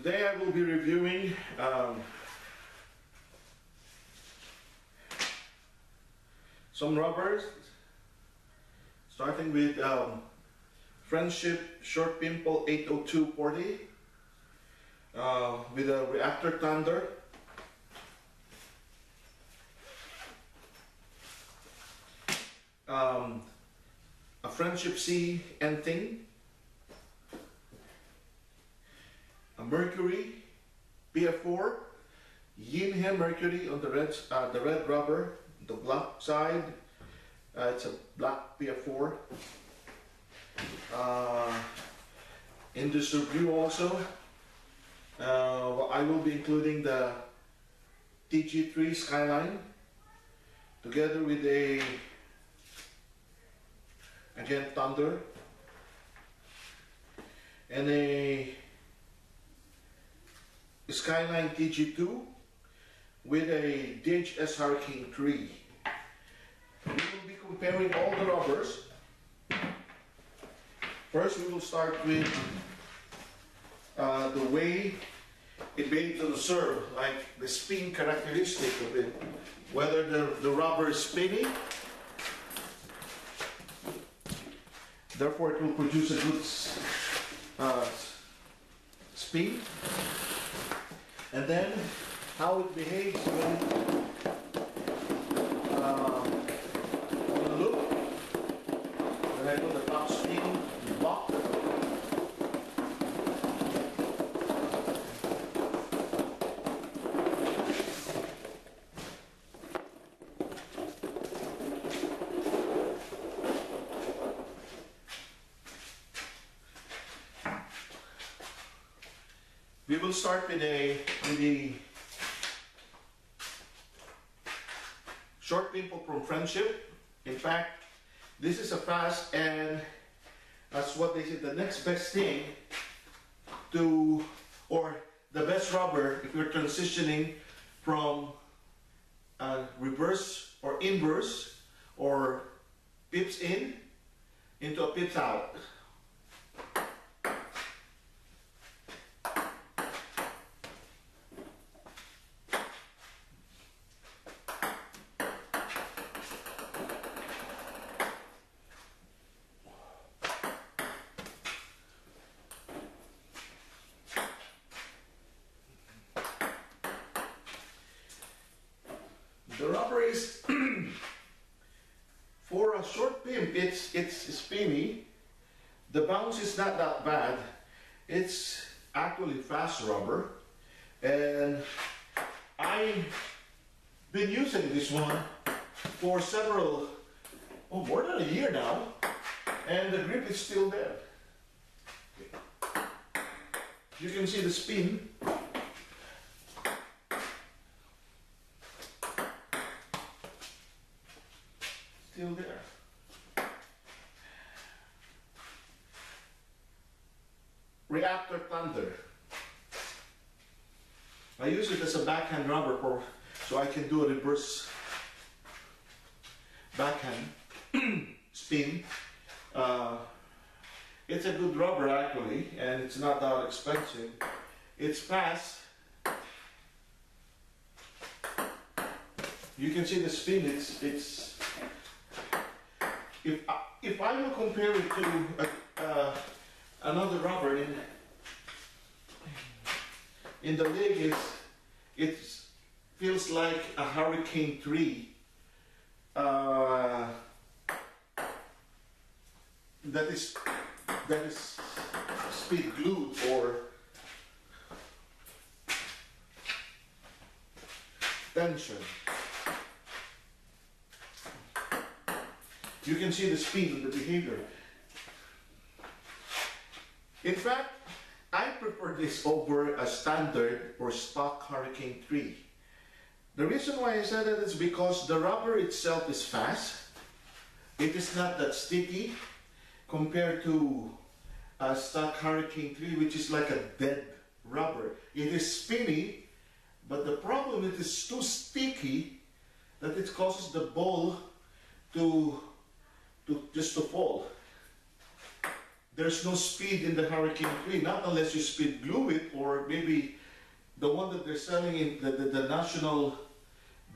Today I will be reviewing some rubbers, starting with Friendship Short Pimple 80240 with a Reactor Thunder. A Friendship C and Ting, a Mercury PF4, Yinhe Mercury on the red rubber, the black side, it's a black PF4. In this review also, I will be including the TG3 Skyline together with again Thunder and a Skyline TG2 with a DHS Hurricane 3. We will be comparing all the rubbers. First we will start with the way it made to the serve, like the spin characteristic of it, whether the rubber is spinny, therefore it will produce a good spin, and then how it behaves when look, when I do the top spin block. We will start with the Short Pimple from Friendship. In fact, this is a fast, and that's what they say, the next best thing to, or the best rubber if you're transitioning from reverse or inverse or pips in into a pips out. The rubber is for a short pimp, it's spinny. The bounce is not that bad. It's actually fast rubber, and I've been using this one for more than a year now, and the grip is still there. You can see the spin. Still there. Reactor Thunder. I use it as a backhand rubber so I can do a reverse backhand spin. It's a good rubber actually, and it's not that expensive. It's fast. You can see the spin. It's if I will compare it to another rubber in the leg, it feels like a Hurricane 3 that is speed glued or tension. You can see the speed of the behavior. In fact, I prefer this over a standard or stock Hurricane 3. The reason why I said that is because the rubber itself is fast. It is not that sticky compared to a stock Hurricane 3, which is like a dead rubber. It is spinny, but the problem is it is too sticky that it causes the ball to fall. there's no speed in the Hurricane 3, not unless you speed glue it, or maybe the one that they're selling in the national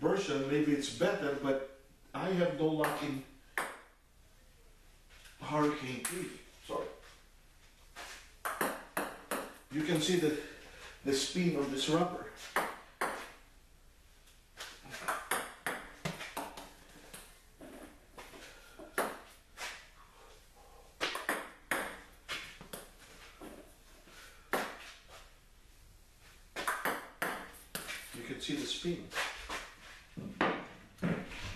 version, maybe it's better, but I have no luck in Hurricane 3. Sorry. You can see the spin of this rubber. You can see the spin.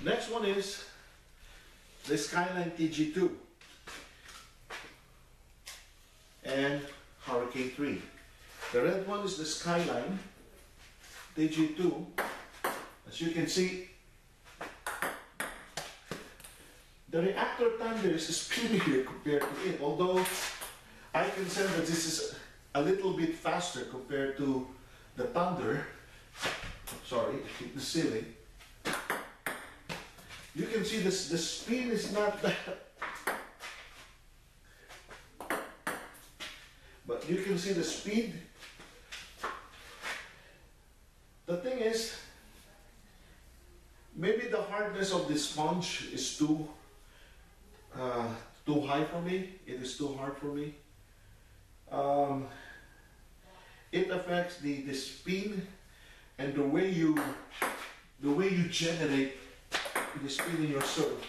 Next one is the Skyline TG2 and Hurricane 3. The red one is the Skyline TG2. As you can see, the Reactor Thunder is speedier compared to it, although I can say that this is a little bit faster compared to the Thunder. Sorry, I hit the ceiling. You can see this, the speed is not that, but you can see the speed. The thing is, maybe the hardness of the sponge is too high for me. It is too hard for me. It affects the spin and the way you generate the spin in your serve.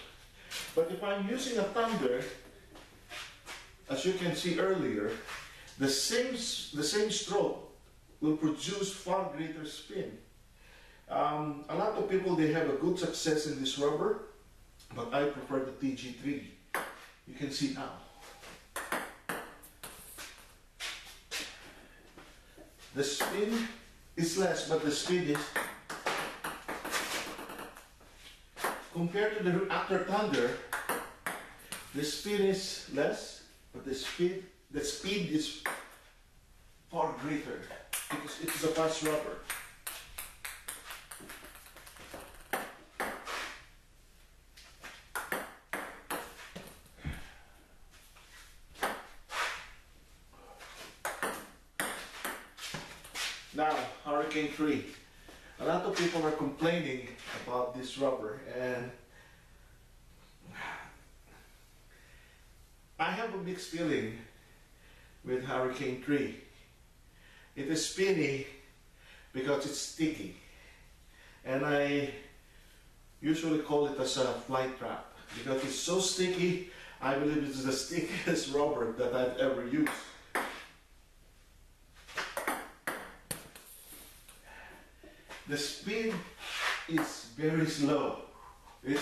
But if I'm using a Thunder, as you can see earlier, the same stroke will produce far greater spin. A lot of people, they have a good success in this rubber, but I prefer the TG3. You can see now. The spin is less, but the speed is, compared to the Reactor Thunder, the speed is less, but the speed is far greater because it is a fast rubber. Now, Hurricane 3. A lot of people are complaining about this rubber, and I have a mixed feeling with Hurricane 3. It is spinny because it's sticky, and I usually call it as a flight trap because it's so sticky. I believe it's the stickiest rubber that I've ever used. The speed is very slow. And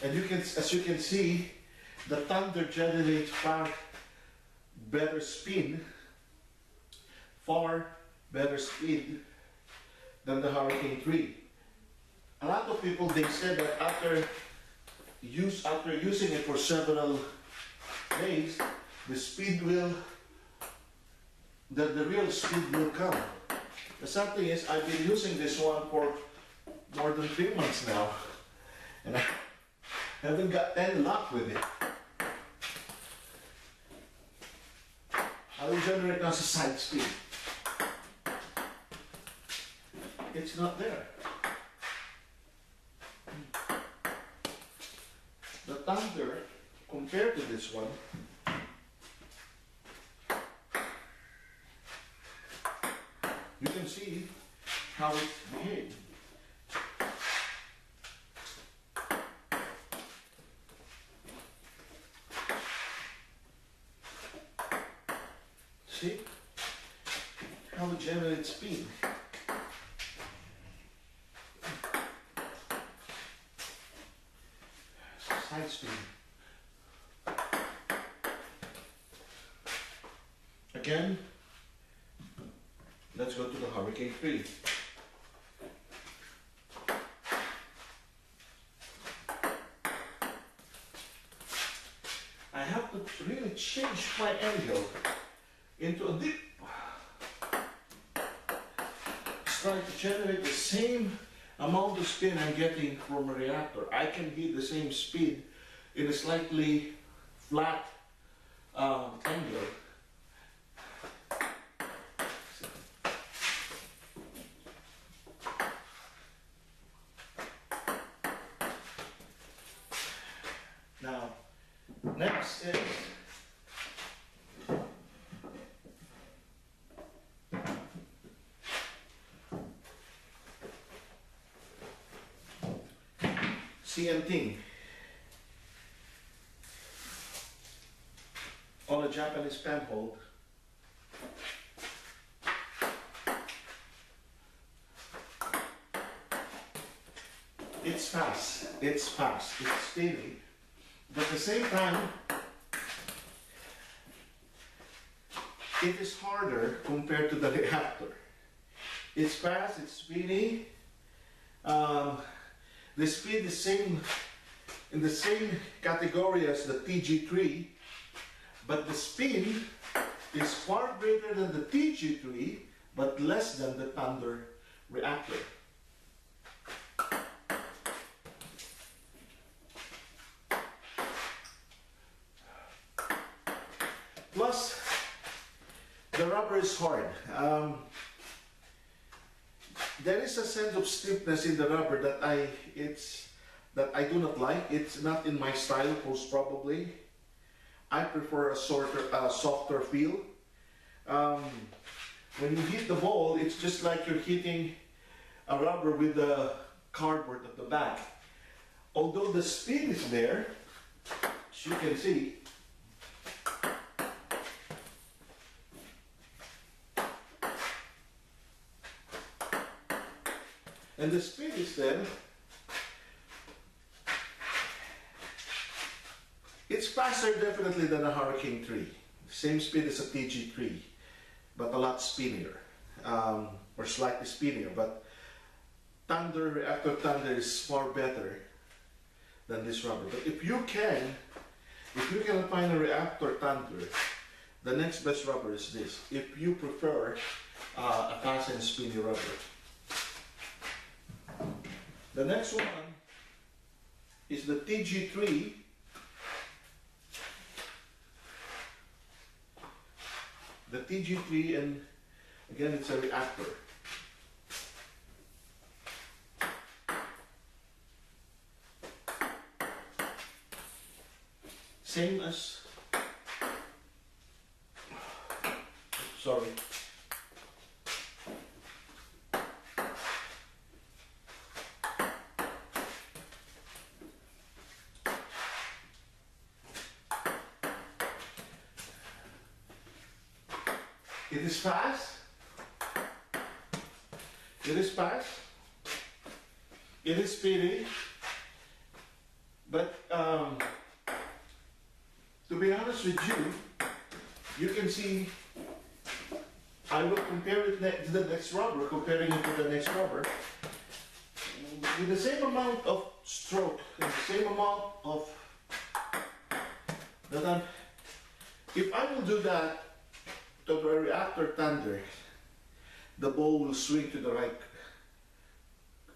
as you can see, the Thunder generates far better spin, far better speed than the Hurricane 3. A lot of people, they said that after using it for several days, the real speed will come. The sad thing is, I've been using this one for more than 3 months now, and I haven't got any luck with it. I will generate now as a side speed. It's not there. The Thunder, compared to this one, you can see how it behaves. See how it generates speed. Side speed. Again, let's go to the Hurricane 3. I have to really change my angle into a dip. Trying to generate the same amount of spin I'm getting from a reactor. I can hit the same speed in a slightly flat angle. Now, next is Ting on a Japanese penhold. It's fast, it's steady, but at the same time, it is harder compared to the Reactor. It's fast, it's speedy. The speed is in the same category as the TG3, but the spin is far greater than the TG3, but less than the Thunder Reactor. Plus, the rubber is hard. There is a sense of stiffness in the rubber that I do not like. It's not in my style, most probably. I prefer a softer feel. When you hit the ball, it's just like you're hitting a rubber with the cardboard at the back. Although the speed is there, as you can see, and the speed is there, it's faster definitely than a Hurricane 3. Same speed as a TG3, but a lot spinnier, or slightly spinnier. But Reactor Thunder is far better than this rubber. But if you can find a Reactor Thunder, the next best rubber is this. If you prefer a fast and spinny rubber. The next one is the TG3. The TG3, and again it's a Reactor. Same as, sorry. It is fast. It is fast. It is speedy. But to be honest with you, you can see, I will compare it to the next rubber, comparing it to the next rubber. With the same amount of stroke, and the same amount of, if I will do that, to the Reactor Thunder, the ball will swing to the right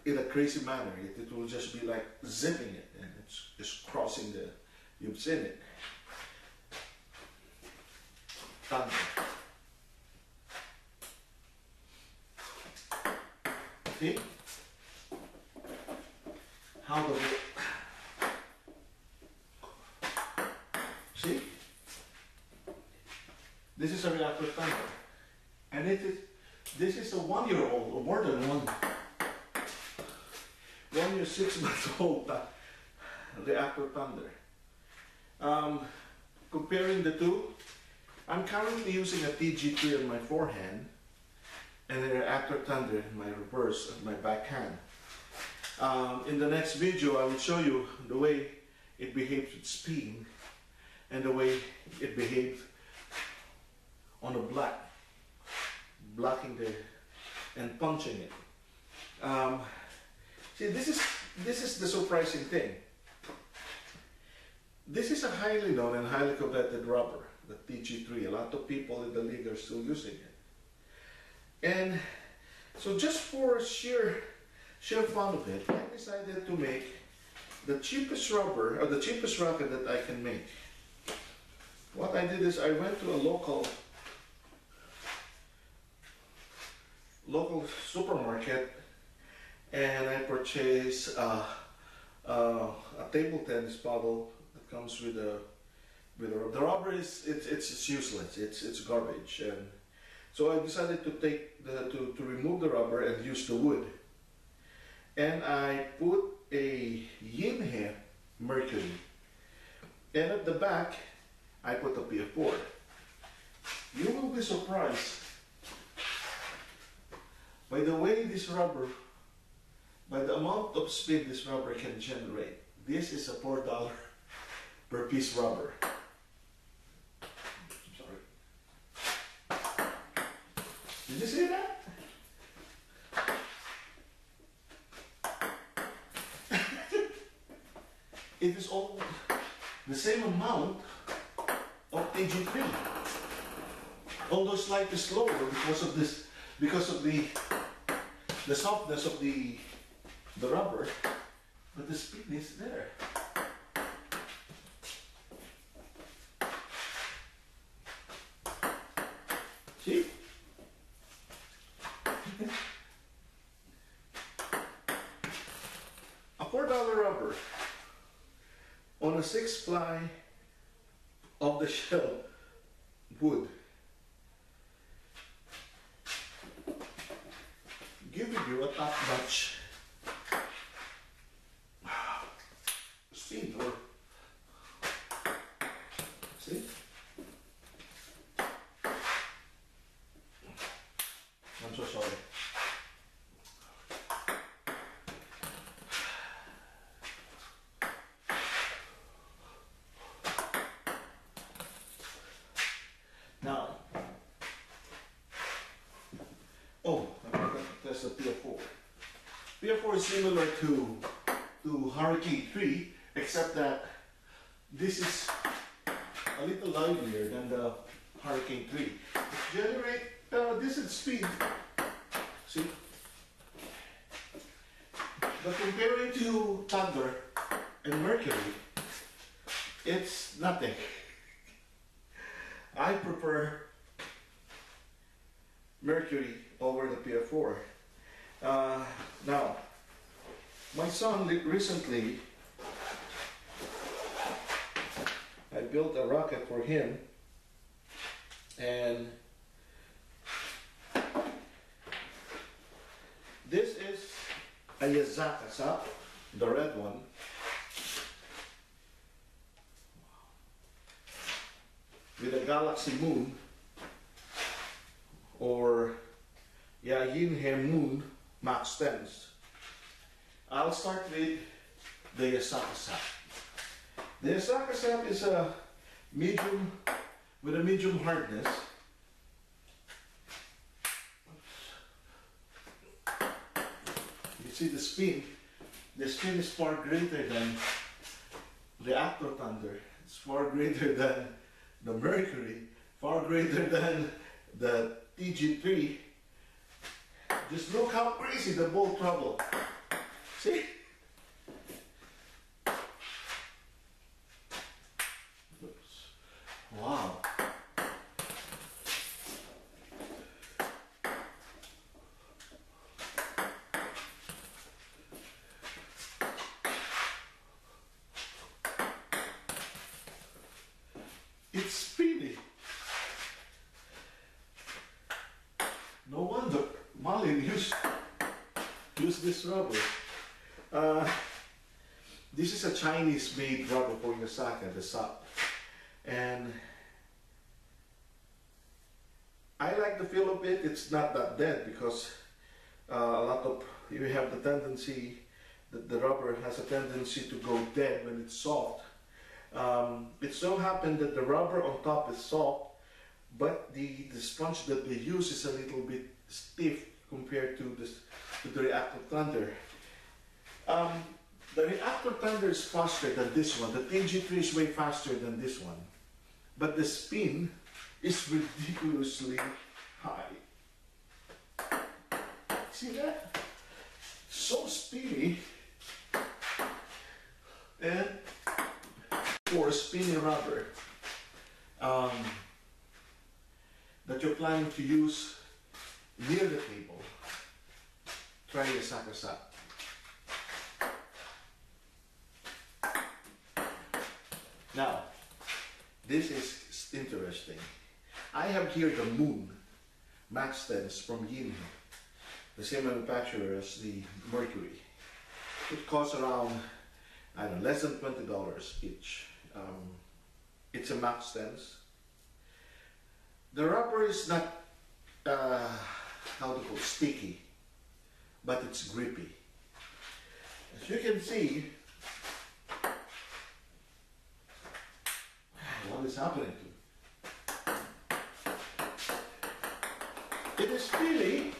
in a crazy manner. It will just be like zipping it, and it's just crossing the, you've seen it. Thunder. See? How the ball, see? This is a Reactor Thunder, and this is a 1-year-old, or more than 1 year, 6 months old Reactor Thunder. Comparing the two, I'm currently using a TG3 on my forehand and a Reactor Thunder in my reverse of my backhand. In the next video, I will show you the way it behaves with spin and the way it behaves on a blocking and punching it. See, this is the surprising thing. This is a highly known and highly coveted rubber, the TG3. A lot of people in the league are still using it. And so just for sheer fun of it, I decided to make the cheapest rubber, or the cheapest racket that I can make. what I did is I went to a local supermarket and I purchased a table tennis bottle that comes with a the rubber is it's useless, it's garbage, and so I decided to take to remove the rubber and use the wood, and I put a Yinhe Mercury, and at the back I put a PF4. You will be surprised by the way this rubber, by the amount of spin this rubber can generate. This is a $4 per piece rubber. I'm sorry. Did you see that? It is all the same amount of AG3, although slightly slower because of this, because of the softness of the rubber, but the speed is there. See? A $4 rubber on a 6-ply of the shell wood, giving you a top-notch speed. Or see? I'm so sorry. Now, oh, I forgot to test the PF4. PF4 is similar to Hurricane 3, except that this is a little livelier than the Hurricane 3. It generates decent speed. See? But comparing to Thunder and Mercury, it's nothing. I prefer Mercury over the PF4. Now, my son recently, I built a rocket for him, and this is a Yazaka, the red one. With a galaxy moon, or Yinhe moon max 10s. I'll start with the Yazaka. The Yazaka is a medium, with a medium hardness. You see the spin. The spin is far greater than Reactor Thunder. It's far greater than the Mercury, far greater than the TG3. Just look how crazy the ball travel. See? Wow. It's speedy. No wonder Malin used this rubber. This is a Chinese-made rubber for Yazaka, the SAP. And I like the feel of it. It's not that dead because a lot of, you have the tendency that the rubber has a tendency to go dead when it's soft. It so happened that the rubber on top is soft, but the sponge that they use is a little bit stiff compared to the Reactor Thunder. The Reactor Thunder is faster than this one. The TG3 is way faster than this one. But the spin is ridiculously high. See that? So speedy. And for spinning rubber, um, that you're planning to use near the table, try a sakasak. Now, this is interesting. I have here the moon match stands from Yinhe, the same manufacturer as the Mercury. It costs around, I don't know, less than $20 each. It's a match stands. The rubber is not, how to call it, sticky, but it's grippy. As you can see, what is happening to it? It is really,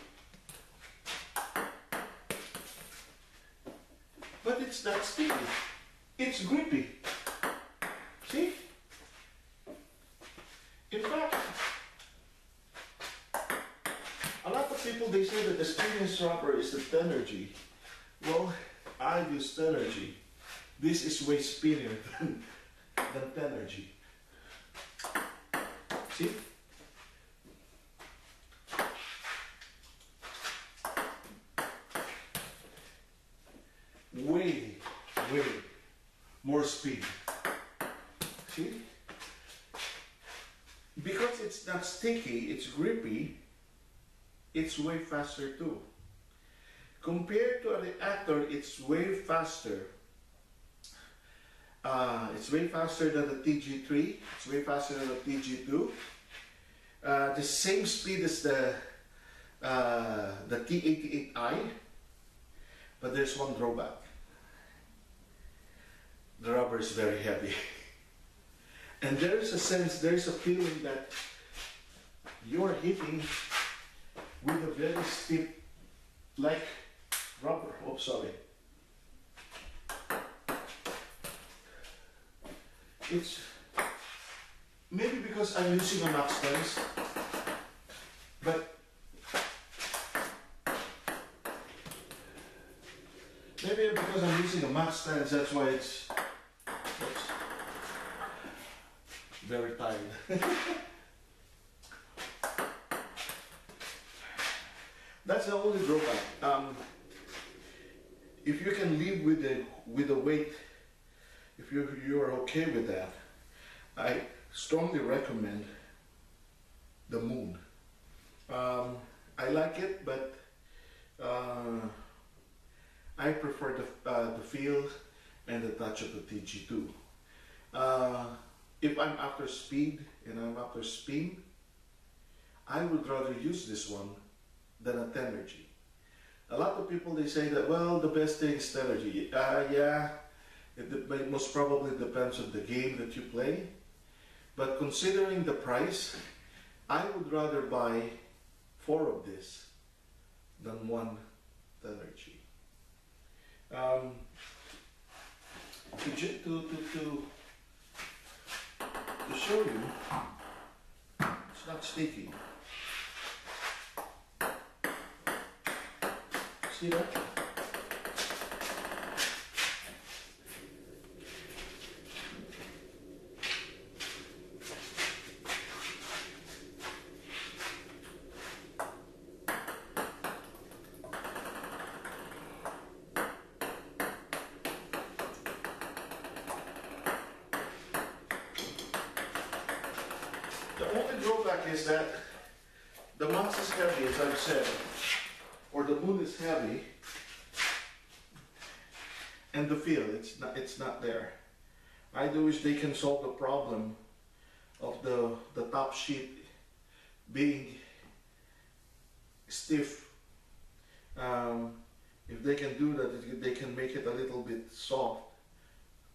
but it's not sticky. It's grippy. See? In fact, a lot of people, they say that the stickiest rubber is the Tenergy. Well, I use Tenergy. This is way spinnier than Tenergy. See? Way more speed. See? Because it's not sticky, it's grippy, it's way faster too. Compared to a Reactor, it's way faster. It's way faster than the TG3, it's way faster than the TG2. The same speed as the T88i, but there's one drawback. The rubber is very heavy. And there's a sense, there's a feeling that you're hitting with a very stiff, like rubber. Oh, sorry. It's maybe because I'm using a match stance, but maybe because I'm using a match stance, that's why it's very tired. That's the only drawback. If you can live with the weight, if you're okay with that, I strongly recommend the moon. I like it, but I prefer the feel and the touch of the TG2. If I'm after speed and I'm after spin, I would rather use this one than a Tenergy. A lot of people, they say that, well, the best thing is Tenergy. Yeah, it most probably depends on the game that you play. But considering the price, I would rather buy 4 of this than one Tenergy. To show you, it's not sticky. See that? The only drawback is that the mass is heavy, as I've said, or the moon is heavy, and the feel, it's not there. I do wish they can solve the problem of the top sheet being stiff. If they can do that, they can make it a little bit soft.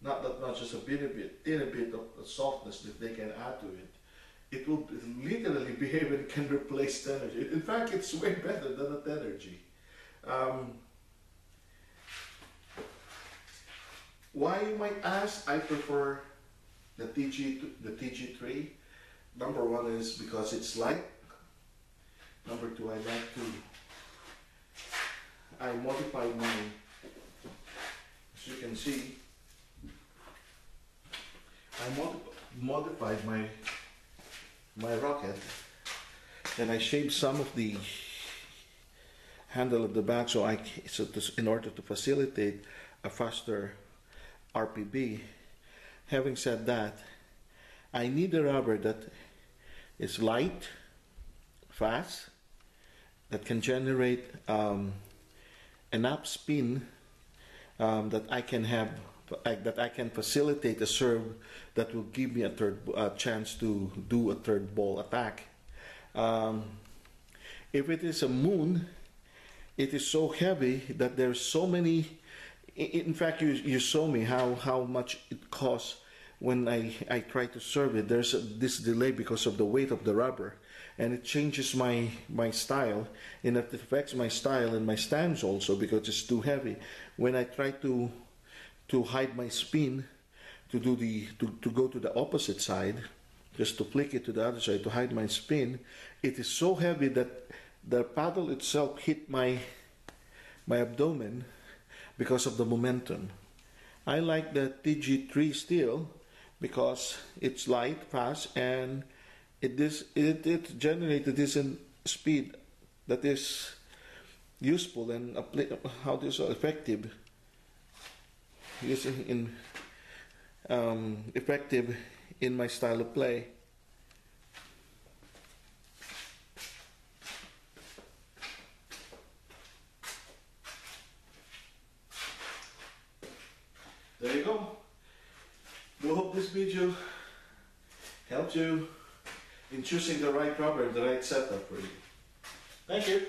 Not just a tiny bit of softness that they can add to it. It will literally behave and can replace Tenergy. In fact, it's way better than a Tenergy. Why, you might ask? I prefer the TG3. Number one is because it's light. Number two, I modified mine. As you can see, I modified my my rocket, and I shaved some of the handle at the back in order to facilitate a faster RPB. Having said that, I need a rubber that is light, fast, that can generate enough spin that I can facilitate a serve that will give me a chance to do a third ball attack. If it is a moon, it is so heavy that there's so many. In fact, you saw me how much it costs when I try to serve it. There's this delay because of the weight of the rubber, and it changes my style, and it affects my style and my stance also because it's too heavy. When I try to hide my spin, to go to the opposite side, just to flick it to the other side to hide my spin, it is so heavy that the paddle itself hit my abdomen because of the momentum. I like the TG3 still because it's light, fast, and it generates a decent speed that is useful and effective. Effective in my style of play. There you go. We hope this video helped you in choosing the right rubber, the right setup for you. Thank you.